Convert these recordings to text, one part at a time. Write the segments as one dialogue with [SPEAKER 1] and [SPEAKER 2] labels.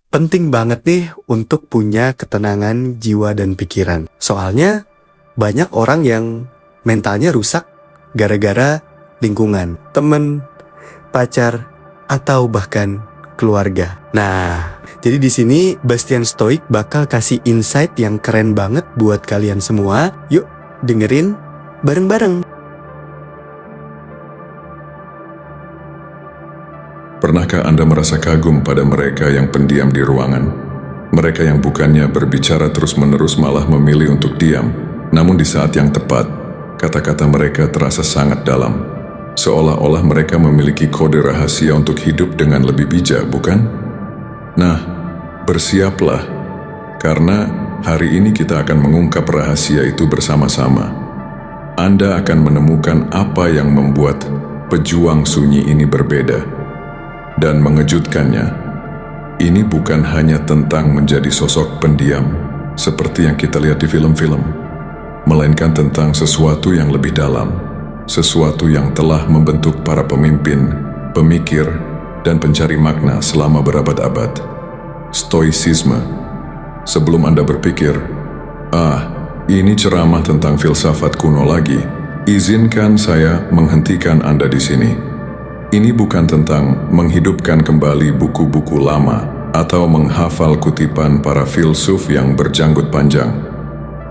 [SPEAKER 1] Penting banget nih untuk punya ketenangan jiwa dan pikiran. Soalnya banyak orang yang mentalnya rusak gara-gara lingkungan, temen, pacar, atau bahkan keluarga. Nah, jadi di sini Bastian Stoic bakal kasih insight yang keren banget buat kalian semua. Yuk, dengerin bareng-bareng.
[SPEAKER 2] Pernahkah Anda merasa kagum pada mereka yang pendiam di ruangan? Mereka yang bukannya berbicara terus-menerus malah memilih untuk diam. Namun di saat yang tepat, kata-kata mereka terasa sangat dalam. Seolah-olah mereka memiliki kode rahasia untuk hidup dengan lebih bijak, bukan? Nah, bersiaplah. Karena hari ini kita akan mengungkap rahasia itu bersama-sama. Anda akan menemukan apa yang membuat pejuang sunyi ini berbeda. Dan mengejutkannya, ini bukan hanya tentang menjadi sosok pendiam seperti yang kita lihat di film-film, melainkan tentang sesuatu yang lebih dalam, sesuatu yang telah membentuk para pemimpin, pemikir, dan pencari makna selama berabad-abad. Stoicisme. Sebelum Anda berpikir, ini ceramah tentang filsafat kuno lagi, izinkan saya menghentikan Anda di sini. Ini bukan tentang menghidupkan kembali buku-buku lama atau menghafal kutipan para filsuf yang berjanggut panjang.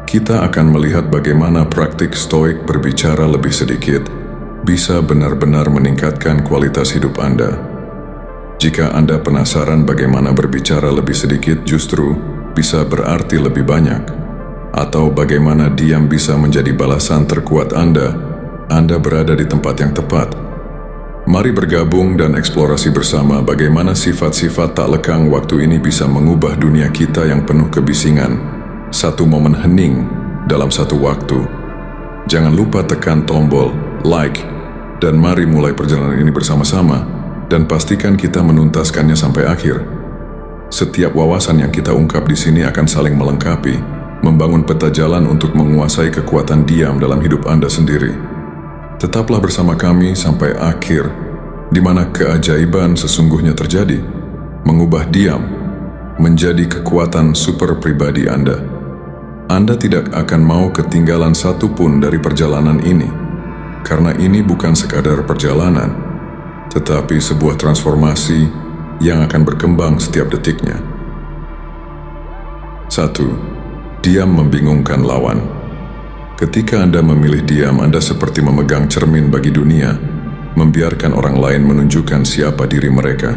[SPEAKER 2] Kita akan melihat bagaimana praktik stoik berbicara lebih sedikit bisa benar-benar meningkatkan kualitas hidup Anda. Jika Anda penasaran bagaimana berbicara lebih sedikit justru bisa berarti lebih banyak, atau bagaimana diam bisa menjadi balasan terkuat Anda berada di tempat yang tepat. Mari bergabung dan eksplorasi bersama bagaimana sifat-sifat tak lekang waktu ini bisa mengubah dunia kita yang penuh kebisingan. Satu momen hening dalam satu waktu. Jangan lupa tekan tombol like dan mari mulai perjalanan ini bersama-sama dan pastikan kita menuntaskannya sampai akhir. Setiap wawasan yang kita ungkap di sini akan saling melengkapi, membangun peta jalan untuk menguasai kekuatan diam dalam hidup Anda sendiri. Tetaplah bersama kami sampai akhir, di mana keajaiban sesungguhnya terjadi, mengubah diam menjadi kekuatan super pribadi Anda. Anda tidak akan mau ketinggalan satu pun dari perjalanan ini, karena ini bukan sekadar perjalanan, tetapi sebuah transformasi yang akan berkembang setiap detiknya. 1. Diam membingungkan lawan. Ketika Anda memilih diam, Anda seperti memegang cermin bagi dunia, membiarkan orang lain menunjukkan siapa diri mereka,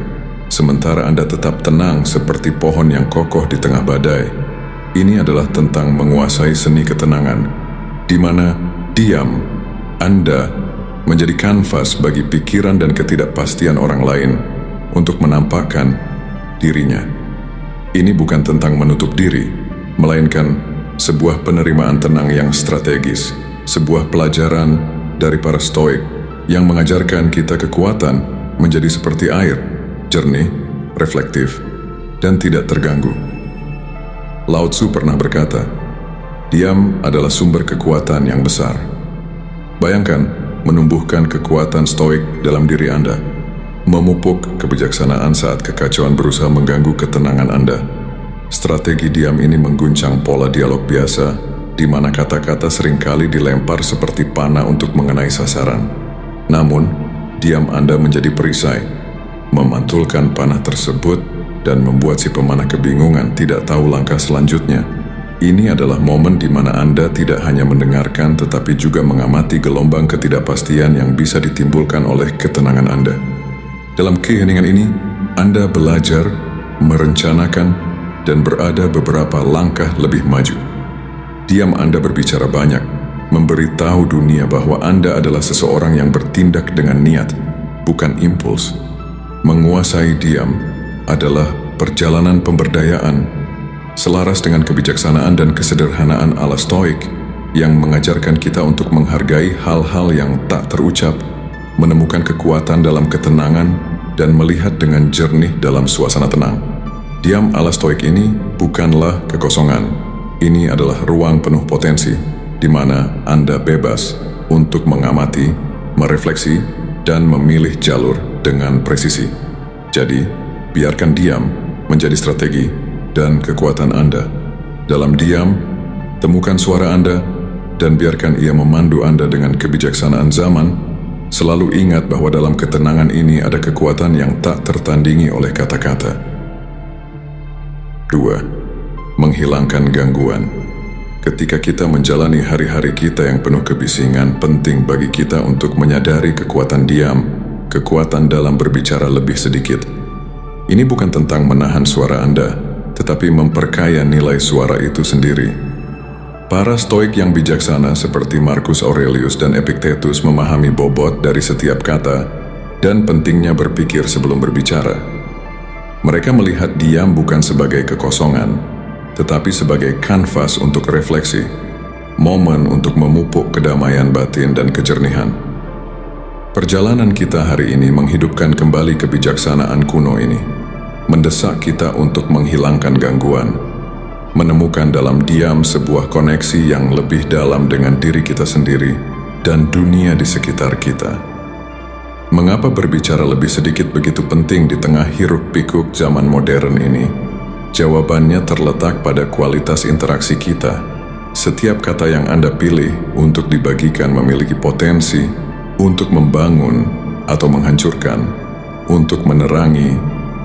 [SPEAKER 2] sementara Anda tetap tenang seperti pohon yang kokoh di tengah badai. Ini adalah tentang menguasai seni ketenangan, di mana diam Anda menjadi kanvas bagi pikiran dan ketidakpastian orang lain untuk menampakkan dirinya. Ini bukan tentang menutup diri, melainkan sebuah penerimaan tenang yang strategis, sebuah pelajaran dari para stoik yang mengajarkan kita kekuatan menjadi seperti air, jernih, reflektif, dan tidak terganggu. Lao Tzu pernah berkata, diam adalah sumber kekuatan yang besar. Bayangkan menumbuhkan kekuatan stoik dalam diri Anda, memupuk kebijaksanaan saat kekacauan berusaha mengganggu ketenangan Anda. Strategi diam ini mengguncang pola dialog biasa, di mana kata-kata seringkali dilempar seperti panah untuk mengenai sasaran. Namun, diam Anda menjadi perisai, memantulkan panah tersebut dan membuat si pemanah kebingungan tidak tahu langkah selanjutnya. Ini adalah momen di mana Anda tidak hanya mendengarkan tetapi juga mengamati gelombang ketidakpastian yang bisa ditimbulkan oleh ketenangan Anda. Dalam keheningan ini, Anda belajar, merencanakan, dan berada beberapa langkah lebih maju. Diam Anda berbicara banyak, memberitahu dunia bahwa Anda adalah seseorang yang bertindak dengan niat, bukan impuls. Menguasai diam adalah perjalanan pemberdayaan, selaras dengan kebijaksanaan dan kesederhanaan ala stoik yang mengajarkan kita untuk menghargai hal-hal yang tak terucap, menemukan kekuatan dalam ketenangan, dan melihat dengan jernih dalam suasana tenang. Diam ala stoik ini bukanlah kekosongan. Ini adalah ruang penuh potensi, di mana Anda bebas untuk mengamati, merefleksi, dan memilih jalur dengan presisi. Jadi, biarkan diam menjadi strategi dan kekuatan Anda. Dalam diam, temukan suara Anda, dan biarkan ia memandu Anda dengan kebijaksanaan zaman. Selalu ingat bahwa dalam ketenangan ini ada kekuatan yang tak tertandingi oleh kata-kata. 2. Menghilangkan gangguan. Ketika kita menjalani hari-hari kita yang penuh kebisingan, penting bagi kita untuk menyadari kekuatan diam, kekuatan dalam berbicara lebih sedikit. Ini bukan tentang menahan suara Anda, tetapi memperkaya nilai suara itu sendiri. Para Stoik yang bijaksana seperti Marcus Aurelius dan Epictetus memahami bobot dari setiap kata dan pentingnya berpikir sebelum berbicara. Mereka melihat diam bukan sebagai kekosongan, tetapi sebagai kanvas untuk refleksi, momen untuk memupuk kedamaian batin dan kejernihan. Perjalanan kita hari ini menghidupkan kembali kebijaksanaan kuno ini, mendesak kita untuk menghilangkan gangguan, menemukan dalam diam sebuah koneksi yang lebih dalam dengan diri kita sendiri dan dunia di sekitar kita. Mengapa berbicara lebih sedikit begitu penting di tengah hiruk-pikuk zaman modern ini? Jawabannya terletak pada kualitas interaksi kita. Setiap kata yang Anda pilih untuk dibagikan memiliki potensi untuk membangun atau menghancurkan, untuk menerangi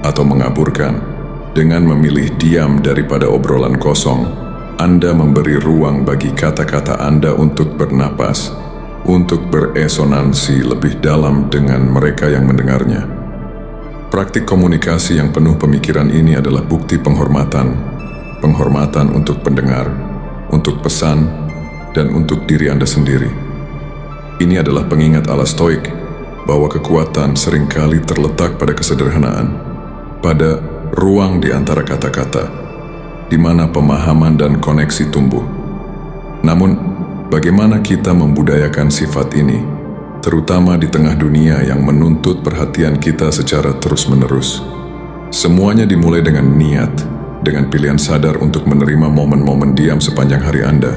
[SPEAKER 2] atau mengaburkan. Dengan memilih diam daripada obrolan kosong, Anda memberi ruang bagi kata-kata Anda untuk bernapas, untuk beresonansi lebih dalam dengan mereka yang mendengarnya. Praktik komunikasi yang penuh pemikiran ini adalah bukti penghormatan untuk pendengar, untuk pesan, dan untuk diri Anda sendiri. Ini adalah pengingat ala Stoik bahwa kekuatan seringkali terletak pada kesederhanaan, pada ruang di antara kata-kata, di mana pemahaman dan koneksi tumbuh. Namun, bagaimana kita membudayakan sifat ini, terutama di tengah dunia yang menuntut perhatian kita secara terus-menerus? Semuanya dimulai dengan niat, dengan pilihan sadar untuk menerima momen-momen diam sepanjang hari Anda.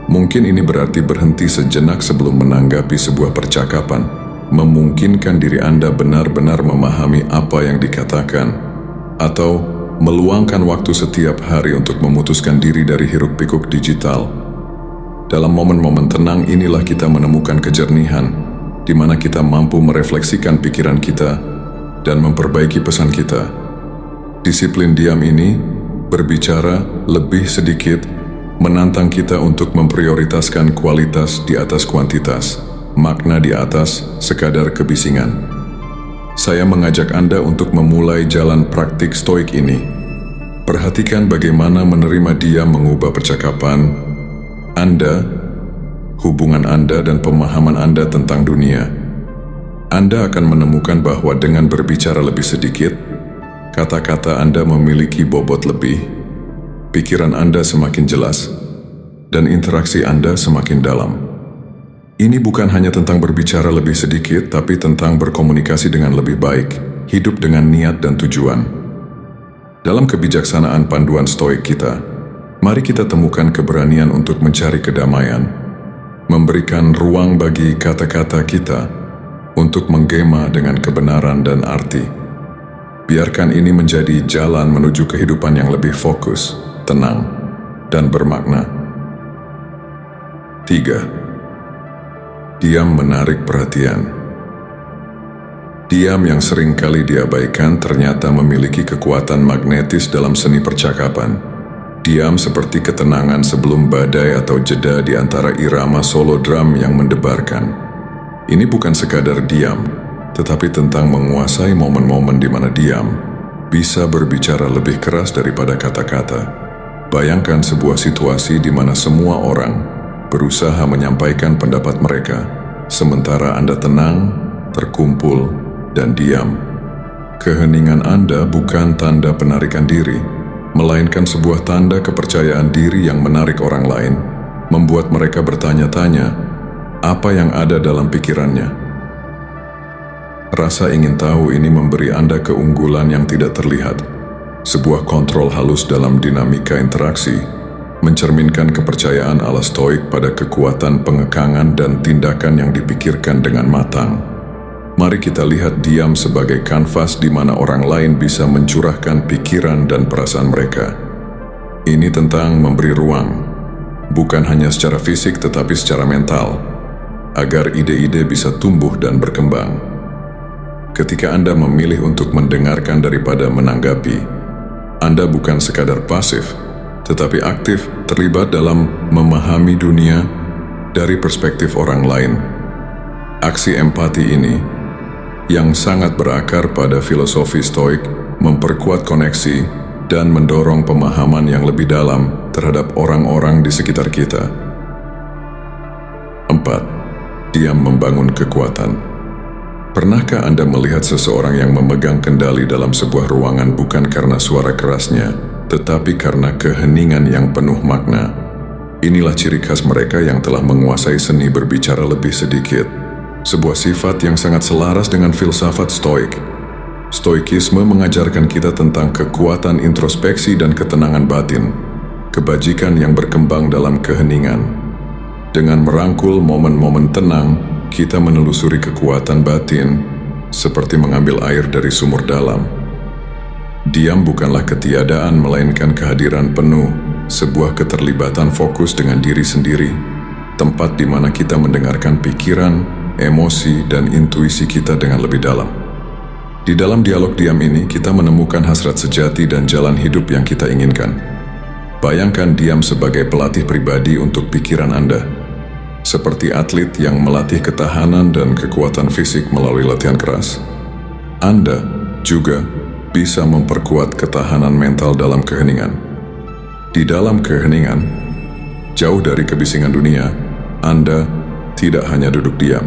[SPEAKER 2] Mungkin ini berarti berhenti sejenak sebelum menanggapi sebuah percakapan, memungkinkan diri Anda benar-benar memahami apa yang dikatakan, atau meluangkan waktu setiap hari untuk memutuskan diri dari hiruk-pikuk digital. Dalam momen-momen tenang inilah kita menemukan kejernihan, di mana kita mampu merefleksikan pikiran kita dan memperbaiki pesan kita. Disiplin diam ini, berbicara lebih sedikit, menantang kita untuk memprioritaskan kualitas di atas kuantitas, makna di atas sekadar kebisingan. Saya mengajak Anda untuk memulai jalan praktik Stoik ini. Perhatikan bagaimana menerima diam mengubah percakapan Anda, hubungan Anda, dan pemahaman Anda tentang dunia. Anda akan menemukan bahwa dengan berbicara lebih sedikit, kata-kata Anda memiliki bobot lebih, pikiran Anda semakin jelas, dan interaksi Anda semakin dalam. Ini bukan hanya tentang berbicara lebih sedikit, tapi tentang berkomunikasi dengan lebih baik, hidup dengan niat dan tujuan. Dalam kebijaksanaan panduan Stoik kita, mari kita temukan keberanian untuk mencari kedamaian, memberikan ruang bagi kata-kata kita untuk menggema dengan kebenaran dan arti. Biarkan ini menjadi jalan menuju kehidupan yang lebih fokus, tenang, dan bermakna. 3. Diam menarik perhatian. Diam yang sering kali diabaikan ternyata memiliki kekuatan magnetis dalam seni percakapan. Diam seperti ketenangan sebelum badai atau jeda di antara irama solo drum yang mendebarkan. Ini bukan sekadar diam, tetapi tentang menguasai momen-momen di mana diam bisa berbicara lebih keras daripada kata-kata. Bayangkan sebuah situasi di mana semua orang berusaha menyampaikan pendapat mereka, sementara Anda tenang, terkumpul, dan diam. Keheningan Anda bukan tanda penarikan diri, melainkan sebuah tanda kepercayaan diri yang menarik orang lain, membuat mereka bertanya-tanya apa yang ada dalam pikirannya. Rasa ingin tahu ini memberi Anda keunggulan yang tidak terlihat, sebuah kontrol halus dalam dinamika interaksi, mencerminkan kepercayaan ala Stoik pada kekuatan pengekangan dan tindakan yang dipikirkan dengan matang. Mari kita lihat diam sebagai kanvas di mana orang lain bisa mencurahkan pikiran dan perasaan mereka. Ini tentang memberi ruang, bukan hanya secara fisik tetapi secara mental, agar ide-ide bisa tumbuh dan berkembang. Ketika Anda memilih untuk mendengarkan daripada menanggapi, Anda bukan sekadar pasif, tetapi aktif terlibat dalam memahami dunia dari perspektif orang lain. Aksi empati ini, yang sangat berakar pada filosofi Stoik, memperkuat koneksi dan mendorong pemahaman yang lebih dalam terhadap orang-orang di sekitar kita. 4. Diam membangun kekuatan. Pernahkah Anda melihat seseorang yang memegang kendali dalam sebuah ruangan bukan karena suara kerasnya, tetapi karena keheningan yang penuh makna? Inilah ciri khas mereka yang telah menguasai seni berbicara lebih sedikit. Sebuah sifat yang sangat selaras dengan filsafat Stoik. Stoikisme mengajarkan kita tentang kekuatan introspeksi dan ketenangan batin, kebajikan yang berkembang dalam keheningan. Dengan merangkul momen-momen tenang, kita menelusuri kekuatan batin seperti mengambil air dari sumur dalam. Diam bukanlah ketiadaan, melainkan kehadiran penuh, sebuah keterlibatan fokus dengan diri sendiri, tempat di mana kita mendengarkan pikiran, emosi, dan intuisi kita dengan lebih dalam. Di dalam dialog diam ini, kita menemukan hasrat sejati dan jalan hidup yang kita inginkan. Bayangkan diam sebagai pelatih pribadi untuk pikiran Anda, seperti atlet yang melatih ketahanan dan kekuatan fisik melalui latihan keras. Anda juga bisa memperkuat ketahanan mental dalam keheningan. Di dalam keheningan, jauh dari kebisingan dunia, Anda tidak hanya duduk diam.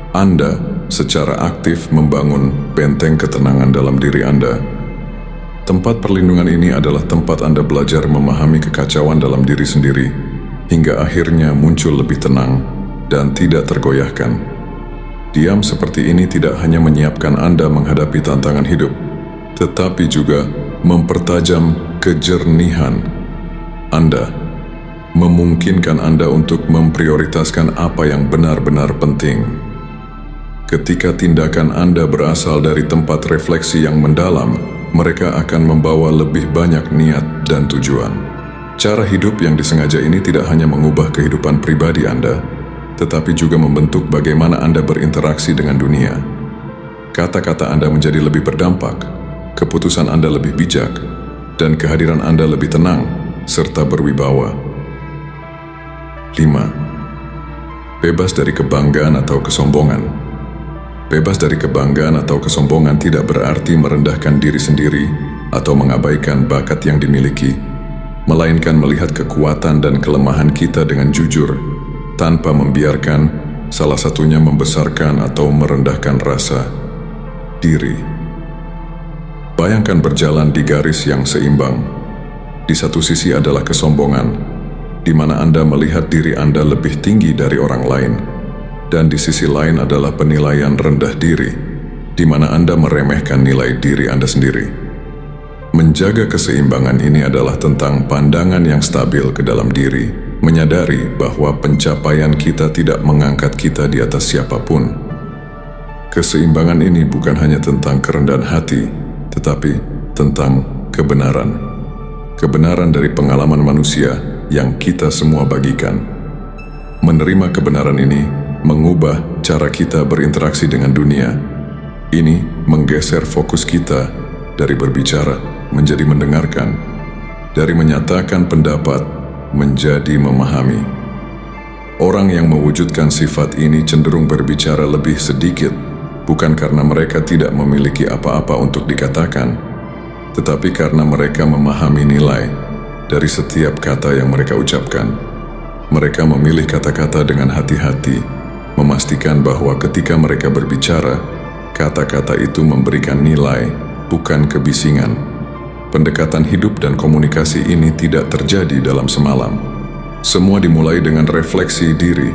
[SPEAKER 2] Anda secara aktif membangun benteng ketenangan dalam diri Anda. Tempat perlindungan ini adalah tempat Anda belajar memahami kekacauan dalam diri sendiri, hingga akhirnya muncul lebih tenang dan tidak tergoyahkan. Diam seperti ini tidak hanya menyiapkan Anda menghadapi tantangan hidup, tetapi juga mempertajam kejernihan Anda, memungkinkan Anda untuk memprioritaskan apa yang benar-benar penting. Ketika tindakan Anda berasal dari tempat refleksi yang mendalam, mereka akan membawa lebih banyak niat dan tujuan. Cara hidup yang disengaja ini tidak hanya mengubah kehidupan pribadi Anda, tetapi juga membentuk bagaimana Anda berinteraksi dengan dunia. Kata-kata Anda menjadi lebih berdampak, keputusan Anda lebih bijak, dan kehadiran Anda lebih tenang, serta berwibawa. 5. Bebas dari kebanggaan atau kesombongan. Bebas dari kebanggaan atau kesombongan tidak berarti merendahkan diri sendiri atau mengabaikan bakat yang dimiliki, melainkan melihat kekuatan dan kelemahan kita dengan jujur, tanpa membiarkan salah satunya membesarkan atau merendahkan rasa diri. Bayangkan berjalan di garis yang seimbang. Di satu sisi adalah kesombongan, di mana Anda melihat diri Anda lebih tinggi dari orang lain, dan di sisi lain adalah penilaian rendah diri, di mana Anda meremehkan nilai diri Anda sendiri. Menjaga keseimbangan ini adalah tentang pandangan yang stabil ke dalam diri, menyadari bahwa pencapaian kita tidak mengangkat kita di atas siapapun. Keseimbangan ini bukan hanya tentang kerendahan hati, tetapi tentang kebenaran. Kebenaran dari pengalaman manusia yang kita semua bagikan. Menerima kebenaran ini mengubah cara kita berinteraksi dengan dunia. Ini menggeser fokus kita dari berbicara menjadi mendengarkan, dari menyatakan pendapat menjadi memahami. Orang yang mewujudkan sifat ini cenderung berbicara lebih sedikit, bukan karena mereka tidak memiliki apa-apa untuk dikatakan, tetapi karena mereka memahami nilai dari setiap kata yang mereka ucapkan. Mereka memilih kata-kata dengan hati-hati, memastikan bahwa ketika mereka berbicara, kata-kata itu memberikan nilai, bukan kebisingan. Pendekatan hidup dan komunikasi ini tidak terjadi dalam semalam. Semua dimulai dengan refleksi diri,